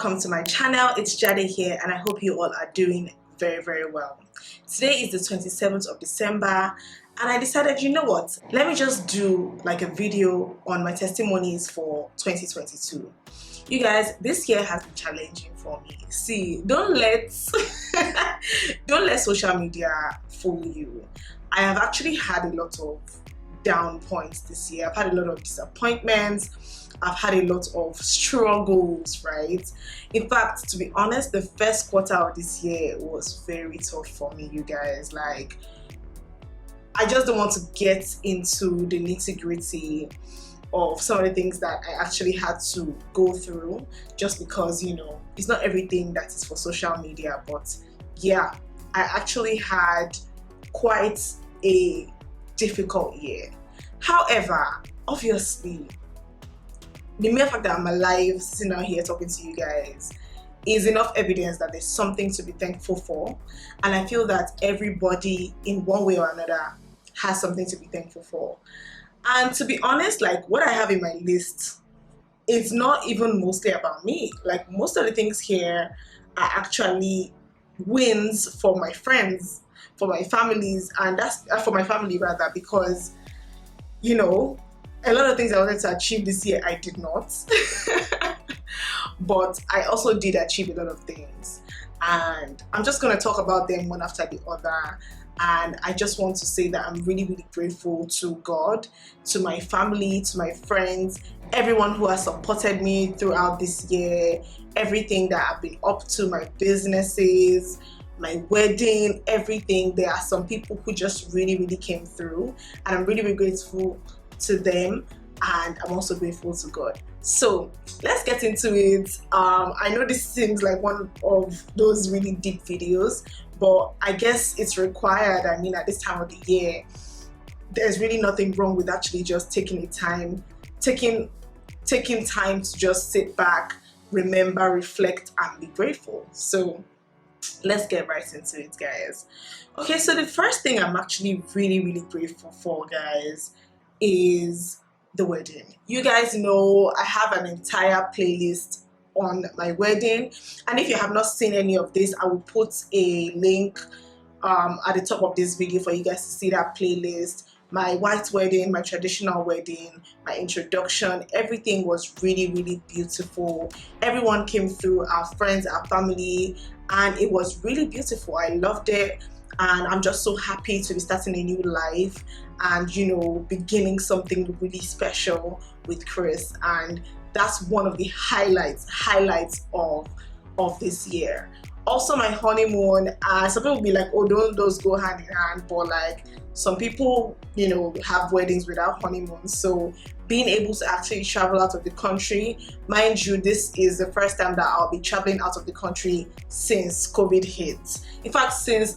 welcome to my channel. It's Jade here and I hope you all are doing very well. Today is the 27th of December and I decided, you know what, let me just do like a video on my testimonies for 2022. You guys, this year has been challenging for me. See, don't let social media fool you. I have actually had a lot of down points this year. I've had a lot of disappointments. I've had a lot of struggles, right? In fact, to be honest, the first quarter of this year was very tough for me, you guys. Like, I just don't want to get into the nitty-gritty of some of the things that I actually had to go through, just because, you know, it's not everything that is for social media. But yeah, I actually had quite a difficult year. However, obviously, the mere fact that I'm alive, sitting out here talking to you guys, is enough evidence that there's something to be thankful for. And I feel that everybody in one way or another has something to be thankful for. And to be honest, like what I have in my list, it's not even mostly about me. Like most of the things here are actually wins for my friends, for my families, and that's for my family rather, because, you know, a lot of things I wanted to achieve this year, I did not. But I also did achieve a lot of things. And I'm just going to talk about them one after the other. And I just want to say that I'm really grateful to God, to my family, to my friends, everyone who has supported me throughout this year, everything that I've been up to, my businesses, my wedding, everything. There are some people who just really came through, and I'm really grateful to them, and I'm also grateful to God. So let's get into it. I know this seems like one of those really deep videos, but I guess it's required. I mean, at this time of the year, there's really nothing wrong with actually just taking time to just sit back, remember, reflect, and be grateful. So let's get right into it, guys. Okay, so the first thing I'm actually really grateful for, guys, is the wedding. You guys know I have an entire playlist on my wedding, and if you have not seen any of this, I will put a link at the top of this video for you guys to see that playlist. My white wedding, my traditional wedding, my introduction, everything was really beautiful. Everyone came through, our friends, our family, and it was really beautiful. I loved it, and I'm just so happy to be starting a new life and, you know, beginning something really special with Chris. And that's one of the highlights of this year. Also, my honeymoon, some people will be like, oh, don't those go hand in hand? But like, some people, you know, have weddings without honeymoons. So being able to actually travel out of the country, mind you, this is the first time that I'll be traveling out of the country since COVID hit. In fact, since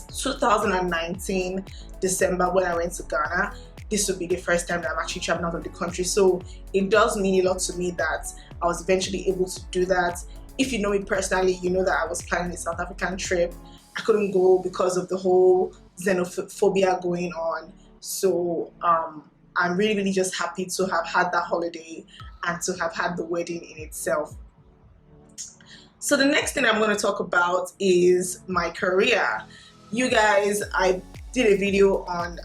2019 December, when I went to Ghana, this will be the first time that I'm actually traveling out of the country. So it does mean a lot to me that I was eventually able to do that. If you know me personally, you know that I was planning a South African trip. I couldn't go because of the whole xenophobia going on. So I'm really just happy to have had that holiday and to have had the wedding in itself. So the next thing I'm going to talk about is my career. You guys, I did a video on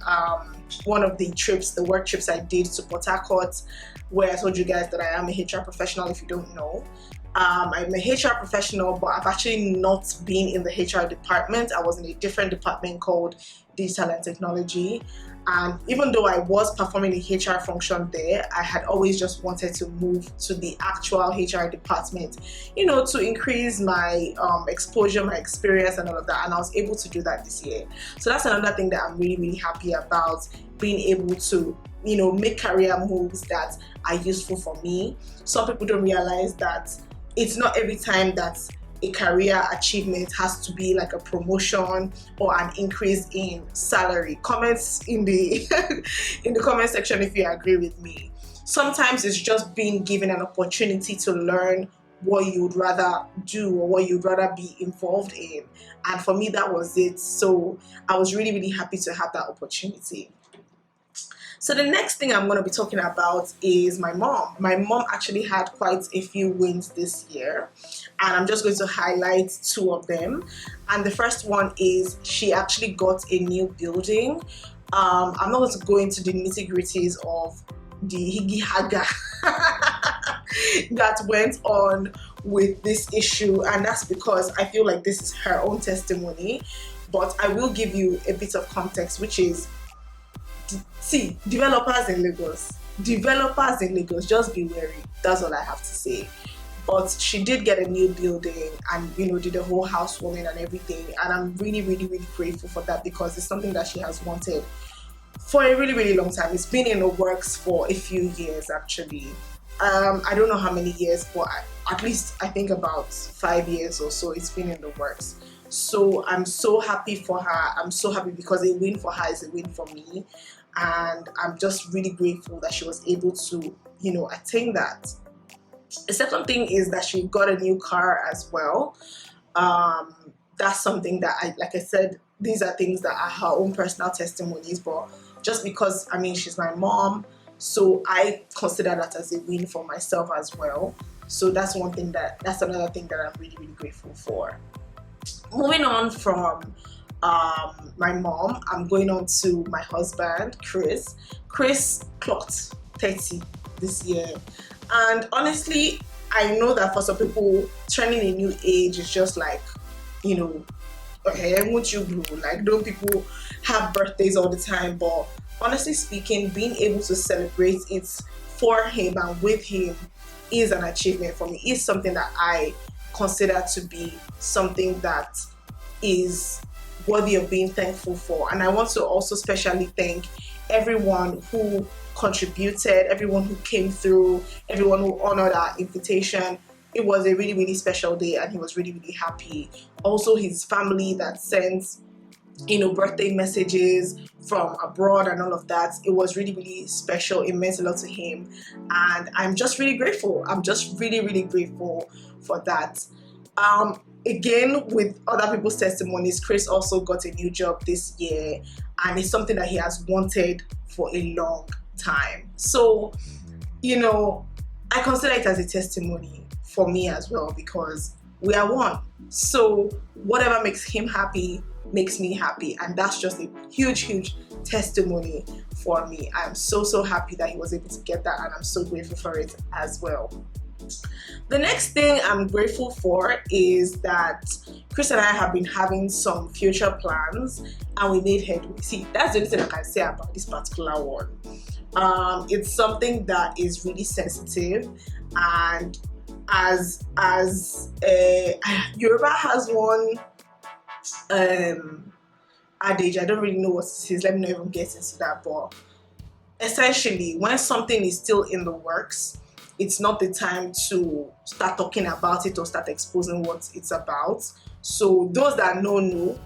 one of the trips, the work trips I did to Port Harcourt, where I told you guys that I am a HR professional, if you don't know. I'm a HR professional, but I've actually not been in the HR department. I was in a different department called Digital and Technology. And even though I was performing the HR function there, I had always just wanted to move to the actual HR department, you know, to increase my exposure, my experience and all of that. And I was able to do that this year. So that's another thing that I'm really happy about, being able to, you know, make career moves that are useful for me. Some people don't realize that it's not every time that a career achievement has to be like a promotion or an increase in salary. Comments in the in the comment section if you agree with me. Sometimes it's just being given an opportunity to learn what you'd rather do or what you'd rather be involved in. And for me, that was it. So I was really happy to have that opportunity. So the next thing I'm going to be talking about is my mom. My mom actually had quite a few wins this year, and I'm just going to highlight two of them. And the first one is she actually got a new building. I'm not going to go into the nitty-gritties of the higgy haga that went on with this issue, and that's because I feel like this is her own testimony, but I will give you a bit of context, which is, see, developers in Lagos, just be wary. That's all I have to say. But she did get a new building and, you know, did a whole housewarming and everything, and I'm really, really, really grateful for that, because it's something that she has wanted for a really, really long time. It's been in the works for a few years actually. I don't know how many years, but at least I think about 5 years or so it's been in the works. So I'm so happy for her. I'm so happy because a win for her is a win for me, and I'm just really grateful that she was able to, you know, attain that. The second thing is that she got a new car as well. That's something that like I said, these are things that are her own personal testimonies, but just because, I mean, she's my mom, so I consider that as a win for myself as well. So that's another thing that I'm really, really grateful for. Moving on from my mom, I'm going on to my husband, Chris. Chris clocked 30 this year, and honestly, I know that for some people, turning a new age is just like, you know, okay, won't you blow? Like, don't people have birthdays all the time? But honestly speaking, being able to celebrate it for him and with him is an achievement for me. It's something that I consider to be something that is worthy of being thankful for. And I want to also specially thank everyone who contributed, everyone who came through, everyone who honored our invitation. It was a really, really special day, and he was really, really happy. Also, his family that sent, you know, birthday messages from abroad and all of that. It was really, really special. It meant a lot to him, and I'm just really grateful. I'm just really, really grateful for that. Again, with other people's testimonies, Chris also got a new job this year, and it's something that he has wanted for a long time. So, you know, I consider it as a testimony for me as well, because we are one. So whatever makes him happy makes me happy, and that's just a huge, huge testimony for me. I'm so, so happy that he was able to get that, and I'm so grateful for it as well. The next thing I'm grateful for is that Chris and I have been having some future plans, and we made headway. See, that's the only thing I can say about this particular one. It's something that is really sensitive, and as Yoruba has one adage, I don't really know what it is, let me not even get into that, but essentially, when something is still in the works, it's not the time to start talking about it or start exposing what it's about. So those that know,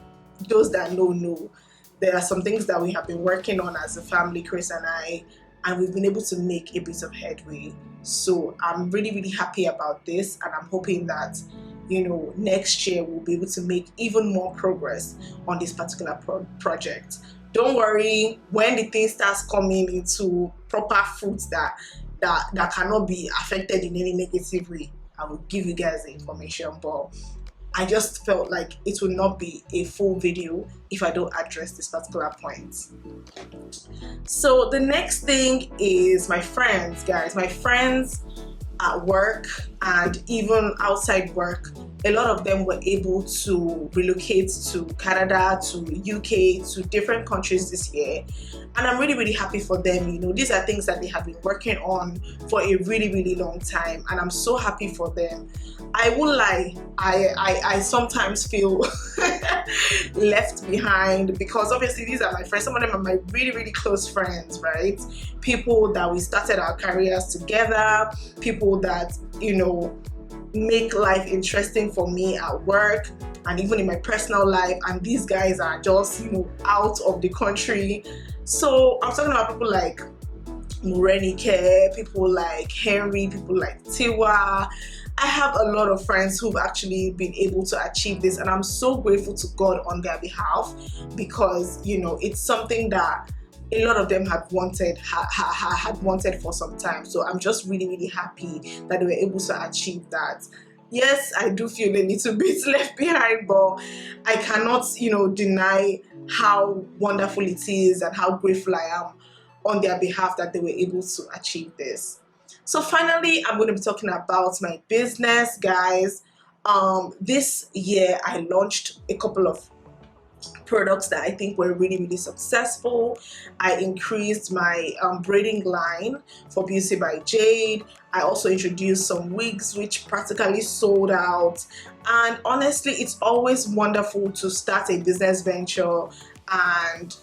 there are some things that we have been working on as a family, Chris and I, and we've been able to make a bit of headway. So I'm really, really happy about this, and I'm hoping that, you know, next year we'll be able to make even more progress on this particular project. Don't worry, when the thing starts coming into proper fruits that cannot be affected in any negative way, I will give you guys the information. But I just felt like it will not be a full video if I don't address this particular point. So the next thing is my friends, guys. My friends at work and even outside work, a lot of them were able to relocate to Canada, to UK, to different countries this year, and I'm really, really happy for them. You know, these are things that they have been working on for a really, really long time, and I'm so happy for them. I won't lie, I sometimes feel left behind, because obviously these are my friends. Some of them are my really, really close friends, right? People that we started our careers together, people that, you know, make life interesting for me at work and even in my personal life, and these guys are just, you know, out of the country. So I'm talking about people like Murenike, people like Henry, people like Tiwa. I have a lot of friends who've actually been able to achieve this, and I'm so grateful to God on their behalf, because, you know, it's something that a lot of them had wanted for some time. So I'm just really happy that they were able to achieve that. Yes, I do feel a little bit left behind, but I cannot, deny how wonderful it is and how grateful I am on their behalf that they were able to achieve this. So finally, I'm going to be talking about my business, guys. This year I launched a couple of products that I think were really successful. I increased my braiding line for Beauty by Jade. I also introduced some wigs which practically sold out, and honestly it's always wonderful to start a business venture and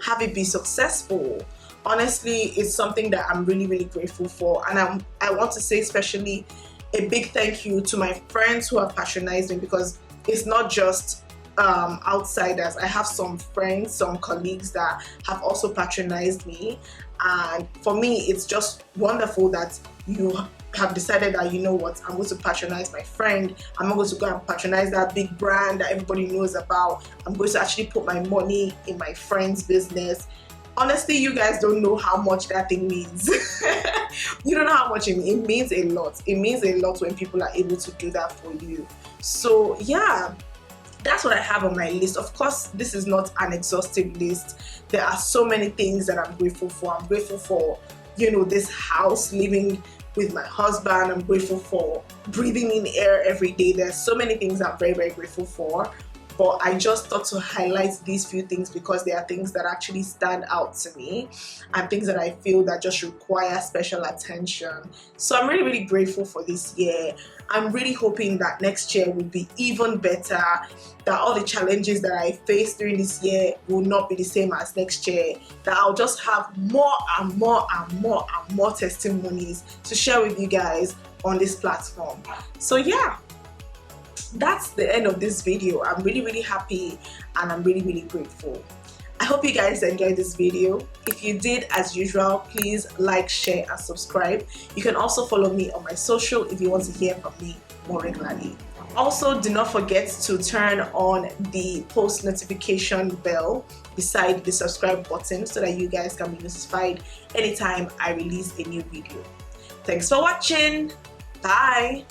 have it be successful. Honestly, it's something that I'm really grateful for, and I want to say especially a big thank you to my friends who have patronized me, because it's not just outsiders. I have some friends, some colleagues that have also patronized me, and for me it's just wonderful that you have decided that, you know what, I'm going to patronize my friend. I'm not going to go and patronize that big brand that everybody knows about. I'm going to actually put my money in my friend's business. Honestly, you guys don't know how much that thing means. You don't know how much it means. A lot. It means a lot when people are able to do that for you. So yeah, that's what I have on my list. Of course, this is not an exhaustive list. There are so many things that I'm grateful for. I'm grateful for, this house, living with my husband. I'm grateful for breathing in air every day. There's so many things I'm very grateful for. But I just thought to highlight these few things because they are things that actually stand out to me and things that I feel that just require special attention. So I'm really grateful for this year. I'm really hoping that next year will be even better, that all the challenges that I faced during this year will not be the same as next year, that I'll just have more and more testimonies to share with you guys on this platform. So yeah, that's the end of this video. I'm really happy and I'm really grateful. I hope you guys enjoyed this video. If you did, as usual, please like, share and subscribe. You can also follow me on my social if you want to hear from me more regularly. Also, do not forget to turn on the post notification bell beside the subscribe button so that you guys can be notified anytime I release a new video. Thanks for watching. Bye.